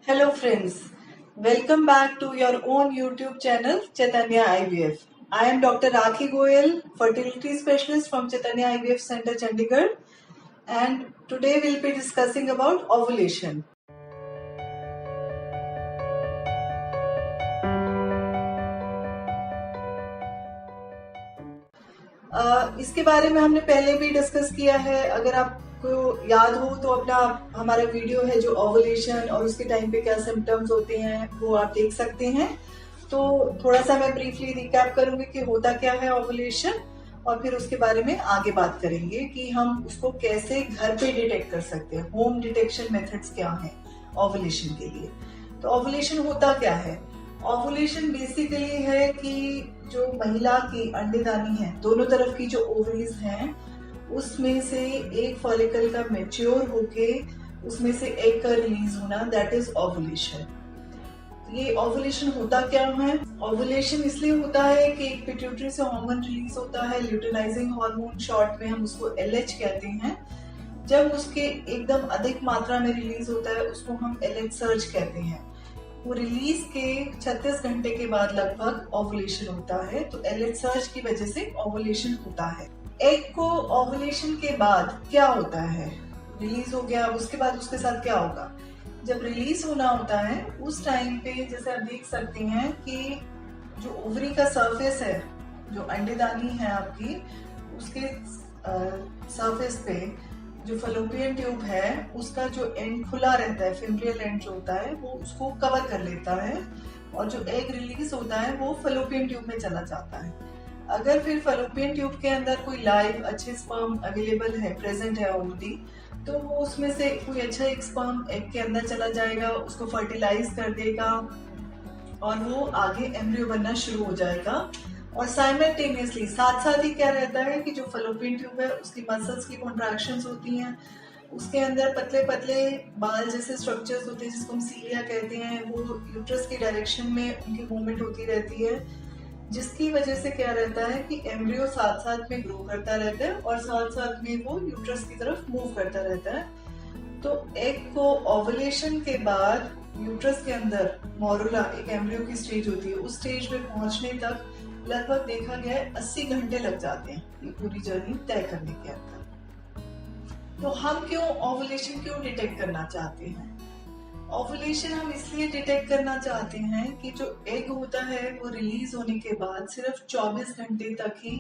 Hello friends, welcome back to your own YouTube channel Chaitanya IVF. I am Dr. Rakhi Goyal, fertility specialist from Chaitanya IVF Center Chandigarh, and today we'll be discussing about ovulation. इसके बारे में हमने पहले भी discuss किया है। अगर आपको याद हो तो अपना हमारा वीडियो है जो ओवुलेशन और उसके टाइम पे क्या सिम्टम्स होते हैं वो आप देख सकते हैं। तो थोड़ा सा मैं ब्रीफली रिकैप करूंगी कि होता क्या है ओवुलेशन, और फिर उसके बारे में आगे बात करेंगे कि हम उसको कैसे घर पे डिटेक्ट कर सकते हैं। होम डिटेक्शन मेथड्स क्या हैं ओवुलेशन के लिए। तो ओवुलेशन होता क्या है? ओवुलेशन बेसिकली है कि जो महिला की अंडेदानी है, दोनों तरफ की जो ओवरीज हैं, उसमें से एक फॉलिकल का मैच्योर होके उसमें से एग का रिलीज होना, दैट इज ओवुलेशन। ये ओवुलेशन होता क्या है? ओवुलेशन इसलिए होता है कि एक पिट्यूटरी से हार्मोन रिलीज होता है, ल्यूटेनाइजिंग हार्मोन, शॉर्ट में हम उसको LH कहते हैं। जब उसके एकदम अधिक मात्रा में रिलीज होता है उसको हम LH सर्ज कहते हैं। वो रिलीज के 36 घंटे के बाद लगभग ओवुलेशन होता है। तो LH सर्ज की वजह से ओवुलेशन होता है। एग को ओवुलेशन के बाद क्या होता है? रिलीज हो गया, उसके बाद उसके साथ क्या होगा? जब रिलीज होना होता है उस टाइम पे जैसे आप देख सकते हैं कि जो ओवरी का सरफेस है, जो अंडेदानी है आपकी, उसके सरफेस पे जो फलोपियन ट्यूब है उसका जो एंड खुला रहता है, फिम्ब्रियल एंड जो होता है वो उसको कवर कर लेता है, और जो एग रिलीज होता है वो फलोपियन ट्यूब में चला जाता है। अगर फिर फलोपियन ट्यूब के अंदर कोई लाइव अच्छे स्पर्म अवेलेबल है, प्रेजेंट है ऑलरेडी, तो वो उसमें से कोई अच्छा एक स्पर्म एग के अंदर चला जाएगा, उसको फर्टिलाइज कर देगा और वो आगे एम्ब्रियो बनना शुरू हो जाएगा। और साइमल्टेनियसली साथ साथ ही क्या रहता है कि जो फलोपियन ट्यूब है उसकी मसल्स की कॉन्ट्रैक्शंस होती हैं, उसके अंदर पतले पतले बाल जैसे स्ट्रक्चर्स होते हैं जिसको हम सीलिया कहते हैं, वो यूट्रस की डायरेक्शन में उनकी मूवमेंट होती रहती है, जिसकी वजह से क्या रहता है कि एम्ब्रियो साथ साथ में ग्रो करता रहता है और साथ साथ में वो यूट्रस की तरफ मूव करता रहता है। तो एग को ओवुलेशन के बाद यूट्रस के अंदर मोरुला, एक एम्ब्रियो की स्टेज होती है, उस स्टेज पे पहुंचने तक लगभग देखा गया है 80 घंटे लग जाते हैं ये पूरी जर्नी तय करने के अंदर। तो हम क्यों ओवुलेशन क्यों डिटेक्ट करना चाहते हैं? ओवुलेशन हम इसलिए डिटेक्ट करना चाहते हैं कि जो एग होता है वो रिलीज होने के बाद सिर्फ 24 घंटे तक ही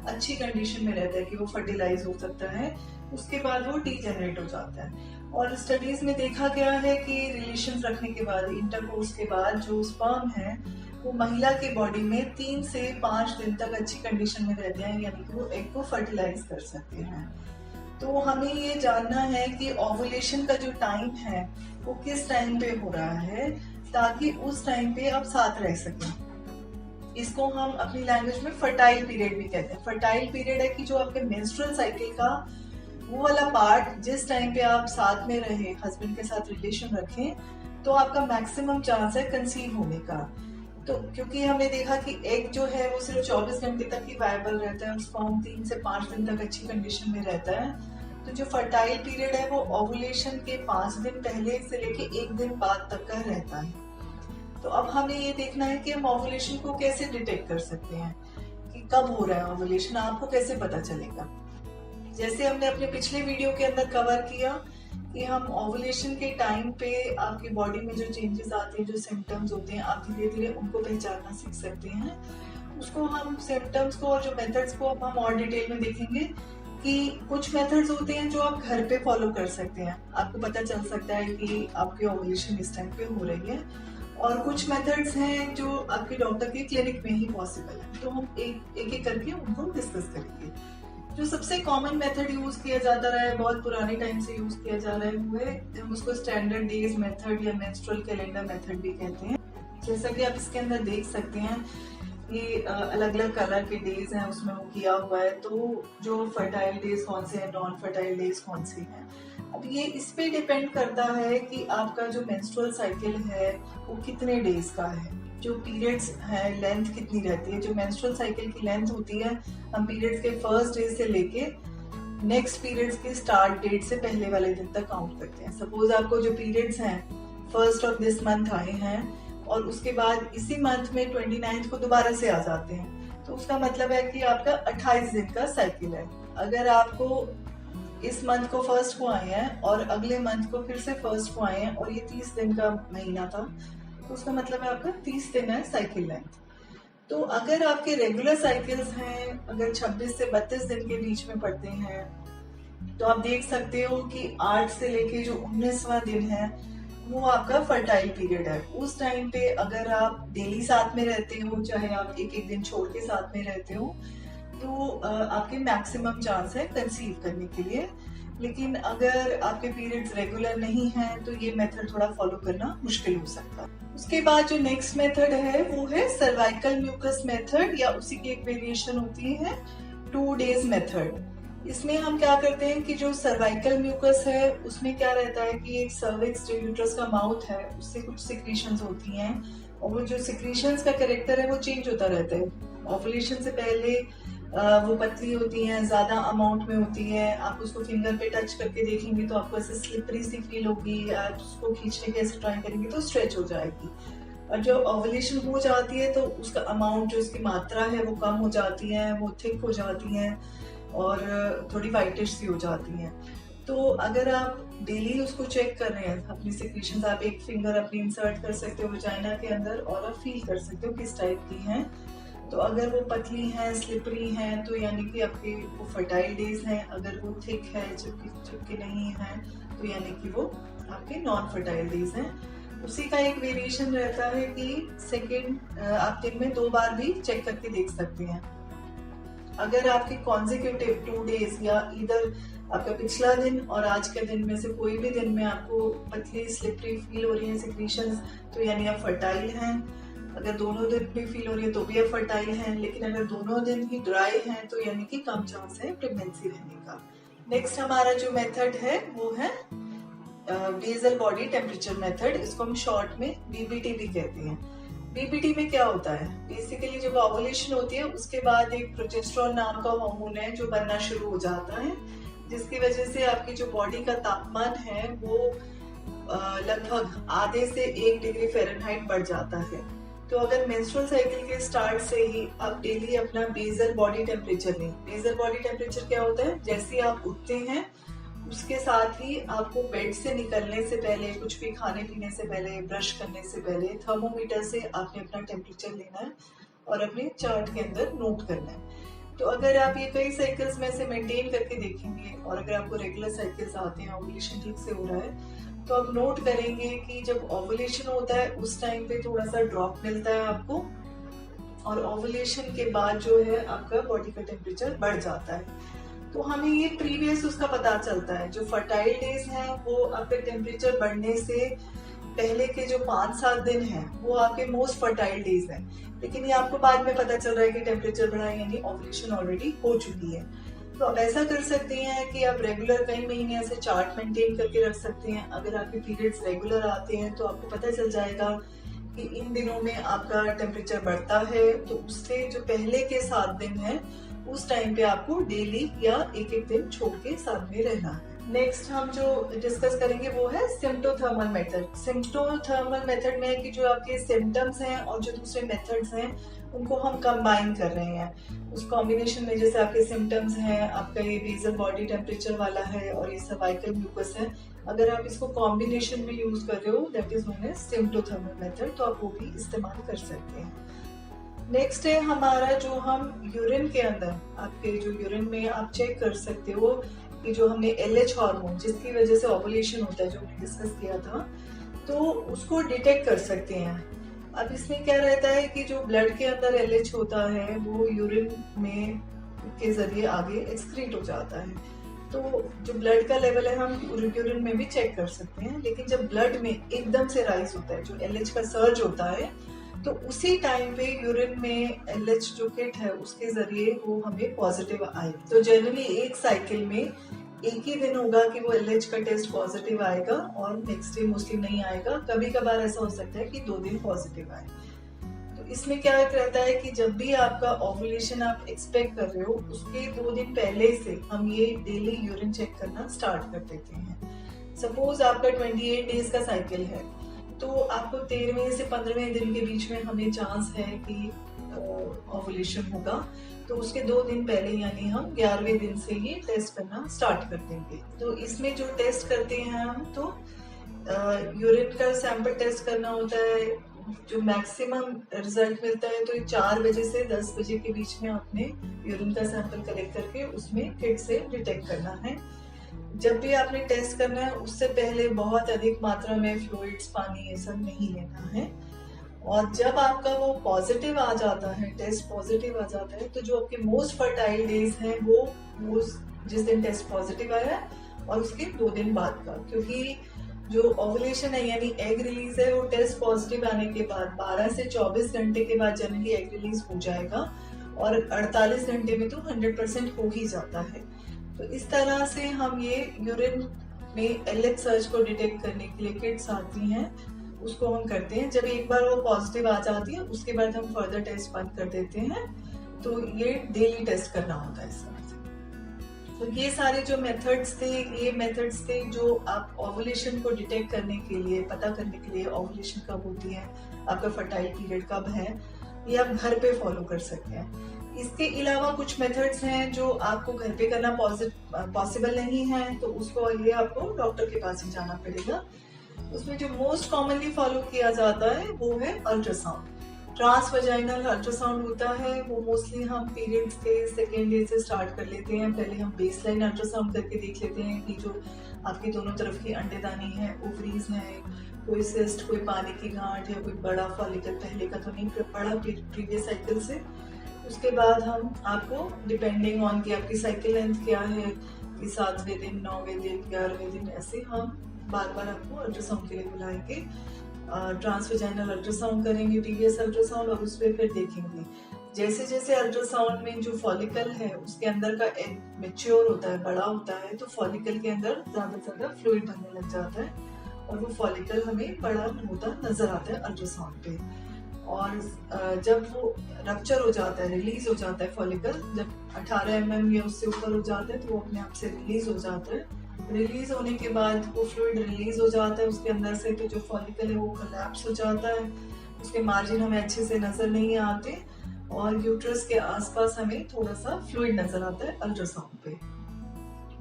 अच्छी कंडीशन में रहता है कि वो फर्टिलाइज हो सकता है, उसके बाद वो डीजेनरेट हो जाता है। और स्टडीज में देखा गया है कि रिलेशन रखने के बाद, इंटरकोर्स के बाद जो स्पर्म है वो महिला की बॉडी में 3 से 5 दिन तक अच्छी कंडीशन में रहते हैं, यानी कि वो एग को फर्टिलाइज कर सकते हैं। तो हमें ये जानना है कि ओवुलेशन का जो टाइम है वो किस टाइम पे हो रहा है, ताकि उस टाइम पे आप साथ रह सकें। इसको हम अपनी लैंग्वेज में फर्टाइल पीरियड भी कहते हैं। फर्टाइल पीरियड है कि जो आपके मेंस्ट्रुअल साइकिल का वो वाला पार्ट, जिस टाइम पे आप साथ में रहे, हस्बैंड के साथ रिलेशन रखें, तो आपका मैक्सिमम चांस है कंसीव होने का। तो क्योंकि हमने देखा कि एग जो है वो सिर्फ 24 घंटे तक ही वायबल रहता है और स्पर्म 3 से 5 दिन तक अच्छी कंडीशन में रहता है। तो जो फर्टाइल पीरियड है वो ओवुलेशन के 5 दिन पहले से लेके 1 दिन बाद तक का रहता है। तो अब हमें ये देखना है कि हम ओवुलेशन को कैसे डिटेक्ट कर सकते हैं कि कब हो रहा है ओवुलेशन, आपको कैसे पता चलेगा। जैसे हमने अपने पिछले वीडियो के अंदर कवर किया कि हम ओवुलेशन के टाइम पे आपकी बॉडी में जो चेंजेस आते हैं, जो सिम्टम्स होते हैं, आप धीरे धीरे उनको पहचानना सीख सकते हैं। उसको हम सिम्टम्स को और जो मेथड्स को अब हम और डिटेल में देखेंगे कि कुछ मेथड्स होते हैं जो आप घर पे फॉलो कर सकते हैं, आपको पता चल सकता है कि आपकी ओवुलेशन इस टाइम पे हो रही है, और कुछ मेथड्स हैं जो आपके डॉक्टर के क्लिनिक में ही पॉसिबल है। तो हम एक एक करके उनको डिस्कस करेंगे। जो सबसे कॉमन मेथड यूज किया जाता रहा है, बहुत पुराने टाइम से यूज किया जा रहा है, वो है, हम उसको स्टैंडर्ड डेज मेथड या मेंस्ट्रुअल कैलेंडर मेथड भी कहते हैं। जैसा कि आप इसके अंदर देख सकते हैं ये अलग अलग कलर के डेज हैं, उसमें वो किया हुआ है। तो जो फर्टाइल डेज कौन से हैं, नॉन फर्टाइल डेज कौन से हैं, अब ये इस पे डिपेंड करता है कि आपका जो मेंस्ट्रुअल साइकिल है वो कितने डेज का है, जो पीरियड्स है लेंथ कितनी रहती है। जो मेंस्ट्रुअल साइकिल की लेंथ होती है, हम पीरियड्स के फर्स्ट डे से लेके नेक्स्ट पीरियड्स के स्टार्ट डेट से पहले वाले दिन तक काउंट करते हैं। सपोज आपको जो पीरियड्स हैं 1st ऑफ दिस मंथ आए हैं और उसके बाद इसी मंथ में 29 को दोबारा से आ जाते हैं, तो उसका मतलब है कि आपका 28 दिन का साइकिल है। अगर आपको इस मंथ को 1st को आए हैं और अगले मंथ को फिर से 1st को आए हैं और ये 30 दिन का महीना था, तो उसका मतलब है आपका 30 दिन है साइकिल लेंथ। तो अगर आपके रेगुलर साइकिल्स हैं, अगर 26 से 32 दिन के बीच में पड़ते हैं, तो आप देख सकते हो कि 8 से लेके जो 19वां दिन है वो आपका फर्टाइल पीरियड है। उस टाइम पे अगर आप डेली साथ में रहते हो, चाहे आप एक एक दिन छोड़ के साथ में रहते हो, तो आपके मैक्सिमम चांस है कंसीव करने के लिए। लेकिन अगर आपके पीरियड्स रेगुलर नहीं हैं तो ये मेथड थोड़ा फॉलो करना मुश्किल हो सकता है। उसके बाद जो नेक्स्ट मेथड है वो है सर्वाइकल म्यूकस मेथड, या उसी की एक वेरिएशन होती है 2 डेज मेथड। इसमें हम क्या करते हैं कि जो सर्वाइकल म्यूकस है उसमें क्या रहता है कि एक सर्विक्स जो यूट्रस का माउथ है उससे कुछ सिक्रीशंस होती हैं, और वो जो सिक्रीशंस का कैरेक्टर है वो चेंज होता रहता है। ओवुलेशन से पहले वो पतली होती हैं, ज्यादा अमाउंट में होती है। आप उसको फिंगर पे टच करके देखेंगे तो आपको ऐसे स्लिपरी सी फील होगी, आप उसको खींचने के ऐसे ट्राई करेंगे तो स्ट्रेच हो जाएगी। और जब ओवुलेशन हो जाती है तो उसका अमाउंट, जो उसकी मात्रा है वो कम हो जाती है, वो थिक हो जाती है और थोड़ी वाइटिश सी हो जाती हैं। तो अगर आप डेली उसको चेक कर रहे हैं अपनी सिक्रीशंस, आप एक फिंगर अपनी इंसर्ट कर सकते हो वजाइना के अंदर और आप फील कर सकते हो किस टाइप की हैं। तो अगर वो पतली हैं, स्लिपरी हैं, तो यानी कि आपके वो फर्टाइल डेज हैं। अगर वो थिक है, चिपके नहीं हैं, तो यानी कि वो आपके नॉन फर्टाइल डेज हैं। उसी का एक वेरिएशन रहता है कि सेकेंड आप दिन में 2 बार भी चेक करके देख सकते हैं। अगर आपके कॉन्जिक्यूटिव 2 डेज या इधर आपका पिछला दिन और आज के दिन में से कोई भी दिन में आपको पतली स्लिपरी फील हो रही है सिक्रीशंस, तो यानी आप फर्टाइल हैं। अगर दोनों दिन भी फील हो रही है तो भी आप फर्टाइल हैं। लेकिन अगर दोनों दिन ही ड्राई हैं तो यानी कि कम चांस है प्रेगनेंसी रहने का। नेक्स्ट हमारा जो मेथड है वो है बेसल बॉडी टेम्परेचर मेथड। इसको हम शॉर्ट में बीबीटी भी कहते हैं। बीबीटी में क्या होता है, बेसिकली जब ओवुलेशन होती है उसके बाद एक प्रोजेस्टेरोन नाम का हार्मोन है जो बनना शुरू हो जाता है, जिसकी वजह से आपकी जो बॉडी का तापमान है वो लगभग आधे से 1 डिग्री फ़ारेनहाइट बढ़ जाता है। तो अगर मेंस्ट्रुअल साइकिल के स्टार्ट से ही आप डेली अपना बेसल बॉडी टेम्परेचर लें। बेसल बॉडी टेम्परेचर क्या होता है, जैसे आप उठते हैं उसके साथ ही आपको बेड से निकलने से पहले, कुछ भी खाने पीने से पहले, ब्रश करने से पहले थर्मोमीटर से आपने अपना टेम्परेचर लेना है और अपने चार्ट के अंदर नोट करना है। तो अगर आप ये कई साइकिल्स में से मेंटेन करके देखेंगे और अगर आपको रेगुलर साइकिल्स आते हैं, ओवुलेशन ठीक से हो रहा है, तो आप नोट करेंगे कि जब ओवुलेशन होता है उस टाइम पे थोड़ा सा ड्रॉप मिलता है आपको, और ओवुलेशन के बाद जो है आपका बॉडी का टेम्परेचर बढ़ जाता है। तो हमें ये प्रीवियस उसका पता चलता है। जो फर्टाइल डेज हैं वो आपके टेम्परेचर बढ़ने से पहले के जो 5-7 दिन हैं वो आपके मोस्ट फर्टाइल डेज हैं। लेकिन ये आपको बाद में पता चल रहा है कि टेम्परेचर बढ़ा है, यानी ओवुलेशन ऑलरेडी हो चुकी है। तो आप ऐसा कर सकते हैं कि आप रेगुलर कई महीने ऐसे चार्ट मेंटेन करके रख सकते हैं। अगर आपके पीरियड्स रेगुलर आते हैं तो आपको पता चल जाएगा कि इन दिनों में आपका टेम्परेचर बढ़ता है, तो उससे जो पहले के 7 दिन है उस टाइम पे आपको डेली या एक एक दिन छोड़ के साथ में रहना है। नेक्स्ट हम जो डिस्कस करेंगे वो है सिम्प्टोथर्मल मेथड। सिम्प्टोथर्मल मेथड में है कि जो आपके सिम्टम्स हैं और जो दूसरे मेथड्स हैं उनको हम कंबाइन कर रहे हैं। उस कॉम्बिनेशन में जैसे आपके सिम्टम्स हैं, आपका ये बेसल बॉडी टेम्परेचर वाला है और ये सर्वाइकल म्यूकस है, अगर आप इसको कॉम्बिनेशन में यूज कर रहे हो that is known as symptothermal method, तो आप वो भी इस्तेमाल कर सकते हैं। नेक्स्ट है हमारा जो हम यूरिन के अंदर, आपके जो यूरिन में आप चेक कर सकते हो कि जो हमने LH हार्मोन जिसकी वजह से ओवुलेशन होता है, जो हमने डिस्कस किया था, तो उसको डिटेक्ट कर सकते हैं। अब इसमें क्या रहता है कि जो ब्लड के अंदर LH होता है वो यूरिन में के जरिए आगे एक्सक्रीट हो जाता है। तो जो ब्लड का लेवल है हम यूरिन में भी चेक कर सकते हैं। लेकिन जब ब्लड में एकदम से राइज होता है, जो LH का सर्ज होता है, तो उसी टाइम पे यूरिन में LH जो किट है उसके जरिए वो हमें पॉजिटिव आए। तो जनरली एक साइकिल में एक ही दिन होगा कि वो LH का टेस्ट पॉजिटिव आएगा और नेक्स्ट डे मोस्टली नहीं आएगा। कभी कभार ऐसा हो सकता है कि 2 दिन पॉजिटिव आए। तो इसमें क्या रहता है कि जब भी आपका ओवुलेशन आप एक्सपेक्ट कर रहे हो उसके 2 दिन पहले से हम ये डेली यूरिन चेक करना स्टार्ट कर देते हैं। सपोज आपका 28 डेज का साइकिल है, तो आपको 13वें से 15वें दिन के बीच में हमें चांस है कि ओवुलेशन होगा। तो उसके 2 दिन पहले यानी हम 11वें दिन से ये टेस्ट करना स्टार्ट कर देंगे। तो इसमें जो टेस्ट करते हैं हम, तो यूरिन का सैंपल टेस्ट करना होता है। जो मैक्सिमम रिजल्ट मिलता है तो 4 बजे से 10 बजे के बीच में आपने यूरिन का सैंपल कलेक्ट करके उसमें किट से डिटेक्ट करना है। जब भी आपने टेस्ट करना है उससे पहले बहुत अधिक मात्रा में फ्लूइड्स, पानी ये सब नहीं लेना है। और जब आपका वो पॉजिटिव आ जाता है, टेस्ट पॉजिटिव आ जाता है, तो जो आपके मोस्ट फर्टाइल डेज हैं वो जिस दिन टेस्ट पॉजिटिव आया और उसके 2 दिन बाद का, क्योंकि जो ओवुलेशन है यानी एग रिलीज है वो टेस्ट पॉजिटिव आने के बाद 12 से 24 घंटे के बाद जनरली एग रिलीज हो जाएगा और 48 घंटे में तो 100% हो ही जाता है। तो इस तरह से हम ये यूरिन में LH सर्च को डिटेक्ट करने के लिए किट्स आती हैं, उसको हम करते हैं। जब एक बार वो पॉजिटिव आ जाती है उसके बाद हम फर्दर टेस्ट बंद कर देते हैं। तो ये डेली टेस्ट करना होता है इस तरह से। तो ये सारे जो मेथड्स थे जो आप ओवुलेशन को डिटेक्ट करने के लिए, पता करने के लिए ओवुलेशन कब होती है, आपका फर्टाइल पीरियड कब है, ये आप घर पे फॉलो कर सकते हैं। इसके अलावा कुछ मेथड्स हैं जो आपको घर पे करना पॉसिबल नहीं है, तो उसको लिए आपको डॉक्टर के पास ही जाना पड़ेगा। उसमें जो मोस्ट कॉमनली फॉलो किया जाता है वो है अल्ट्रासाउंड। ट्रांसवजाइनल अल्ट्रासाउंड होता है, वो मोस्टली हम पीरियड्स के 2nd डे से स्टार्ट कर लेते हैं। पहले हम बेसलाइन अल्ट्रासाउंड करके देख लेते हैं कि जो आपकी दोनों तरफ की अंडेदानी है, ओवरीज है, कोई सिस्ट, कोई पानी की गांठ या कोई बड़ा फॉलिकल पहले का तो नहीं पड़ा प्रीवियस साइकिल से। उसके बाद हम आपको डिपेंडिंग ऑन कि आपकी साइकिल लेंथ क्या है, कि 7वें दिन, 9वें दिन, 11वें दिन, ऐसे हम बार बार आपको अल्ट्रासाउंड के लिए बुलाएंगे। ट्रांसवजाइनल अल्ट्रासाउंड करेंगे, टीवीएस अल्ट्रासाउंड, और उस पर फिर देखेंगे जैसे जैसे अल्ट्रासाउंड में जो फॉलिकल है उसके अंदर का एग मैच्योर होता है, बड़ा होता है, तो फॉलिकल के अंदर ज्यादा से ज्यादा फ्लूइड बनने लग जाता है और वो फॉलिकल हमें बड़ा होता नजर आता है अल्ट्रासाउंड पे। और जब वो रप्चर हो जाता है, रिलीज हो जाता है फॉलिकल, जब 18 mm या उससे ऊपर हो जाता है तो वो अपने आप से रिलीज हो जाता है। रिलीज होने के बाद वो फ्लूइड रिलीज हो जाता है उसके अंदर से, तो जो फॉलिकल है वो कोलैप्स हो जाता है, उसके मार्जिन हमें अच्छे से नजर नहीं आते और यूट्रस के आसपास हमें थोड़ा सा फ्लूइड नजर आता है अल्ट्रासाउंड पे।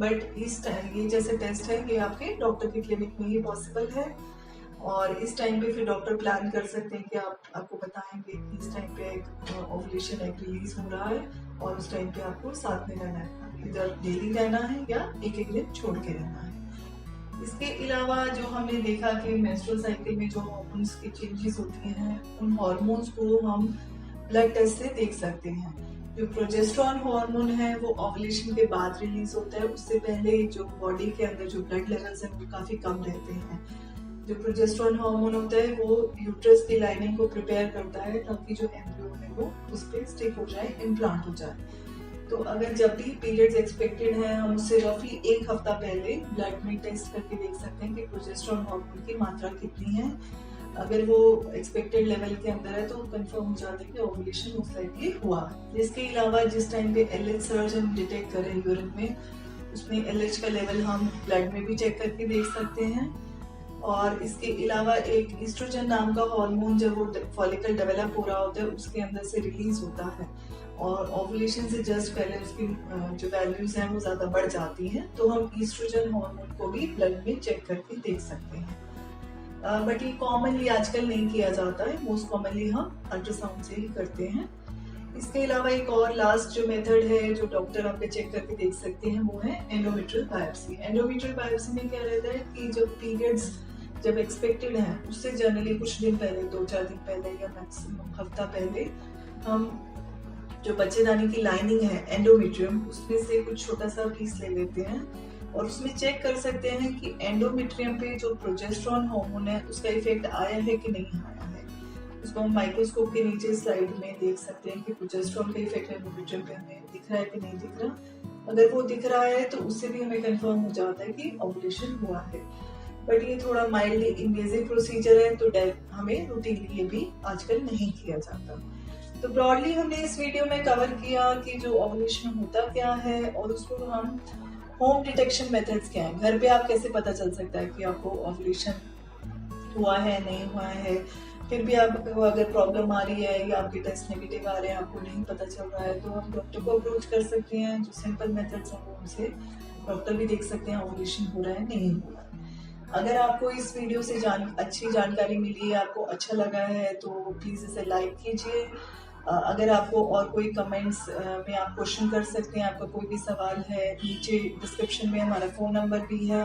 बट इस टाइम ये जैसे टेस्ट है ये आपके डॉक्टर के क्लिनिक में ही पॉसिबल है और इस टाइम पे फिर डॉक्टर प्लान कर सकते हैं कि आपको बताएंगे कि इस टाइम पे ओवुलेशन एग रिलीज हो रहा है और उस टाइम पे आपको साथ में रहना है, इधर डेली रहना है या एक दिन छोड़ के रहना है। इसके अलावा जो हमने देखा कि मेंस्ट्रुअल साइकिल में जो हार्मोन्स की चेंजेस होती हैं उन हार्मोन्स को हम ब्लड टेस्ट से देख सकते हैं। जो प्रोजेस्टेरॉन हार्मोन है वो ओवुलेशन के बाद रिलीज होता है, उससे पहले जो बॉडी के अंदर जो ब्लड लेवल्स हैं वो काफी कम रहते हैं। जो प्रोजेस्टेरॉन हार्मोन होता है वो यूट्रस की लाइनिंग को प्रिपेयर करता है ताकि जो एम्ब्रियो है वो उस पर स्टिक हो जाए, इम्प्लांट हो जाए। तो अगर जब भी पीरियड्स एक्सपेक्टेड है हम उससे रफली 1 हफ्ता पहले ब्लड में टेस्ट करके देख सकते हैं कि प्रोजेस्टेरॉन हार्मोन की मात्रा कितनी है। अगर वो एक्सपेक्टेड लेवल के अंदर है तो कंफर्म हो जाता है कि ओवुलेशन मोस्ट लाइकली हुआ है। इसके अलावा जिस टाइम पे LH सर्च हम डिटेक्ट करें यूरिन में, उसमें LH का लेवल हम ब्लड में भी चेक करके देख सकते हैं। और इसके अलावा एक ईस्ट्रोजन नाम का हार्मोन जब वो फॉलिकल डेवलप हो रहा होता है उसके अंदर से रिलीज होता है और ओवुलेशन से जस्ट पहले उसकी जो वैल्यूज हैं वो ज्यादा बढ़ जाती हैं, तो हम ईस्ट्रोजन हार्मोन को भी ब्लड में चेक करके देख सकते हैं। बट ये कॉमनली आजकल नहीं किया जाता है, मोस्ट कॉमनली हम अल्ट्रासाउंड से ही करते हैं। इसके अलावा एक और लास्ट जो मेथड है जो डॉक्टर आपके चेक करके देख सकते हैं वो है एंडोमेट्रियल बायोप्सी। एंडोमेट्रियल बायोप्सी में क्या रहता है कि जब पीरियड्स जब एक्सपेक्टेड है उससे जनरली कुछ दिन पहले, 2-4 दिन पहले या मैक्सिमम हफ्ता पहले, हम जो बच्चेदानी की लाइनिंग है एंडोमेट्रियम उसमें से कुछ छोटा सा पीस ले लेते हैं और उसमें चेक कर सकते हैं कि एंडोमेट्रियम पे जो प्रोजेस्टेरॉन हार्मोन है उसका इफेक्ट आया है कि नहीं आया है। उसको हम माइक्रोस्कोप के नीचे स्लाइड में देख सकते हैं कि प्रोजेस्टेरॉन का इफेक्ट एंडोमेट्रियम पे हमें दिख रहा है कि नहीं दिख रहा। अगर वो दिख रहा है तो उससे भी हमें कंफर्म हो जाता है कि ओवुलेशन हुआ है। बट ये थोड़ा माइल्डली इन्वेजिव प्रोसीजर है तो हमें रूटीनली ये भी आजकल नहीं किया जाता। तो ब्रॉडली हमने इस वीडियो में कवर किया कि जो ओवुलेशन होता क्या है और उसको हम होम डिटेक्शन मेथड्स क्या है, घर पे आप कैसे पता चल सकता है कि आपको ओवुलेशन हुआ है नहीं हुआ है, फिर भी आपको अगर प्रॉब्लम आ रही है या आपके टेस्ट नेगेटिव आ रहे हैं, आपको नहीं पता चल रहा है, तो आप डॉक्टर को अप्रोच कर सकते हैं। जो सिंपल मेथड्स हैं वो उनसे डॉक्टर भी देख सकते हैं ओवुलेशन हो रहा है नहीं हो रहा है। अगर आपको इस वीडियो से अच्छी जानकारी मिली है, आपको अच्छा लगा है, तो प्लीज़ इसे लाइक कीजिए। अगर आपको और कोई कमेंट्स में आप क्वेश्चन कर सकते हैं, आपका कोई भी सवाल है, नीचे डिस्क्रिप्शन में हमारा फ़ोन नंबर भी है,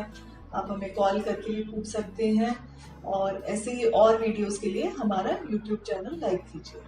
आप हमें कॉल करके भी पूछ सकते हैं। और ऐसे ही और वीडियोस के लिए हमारा यूट्यूब चैनल लाइक कीजिए।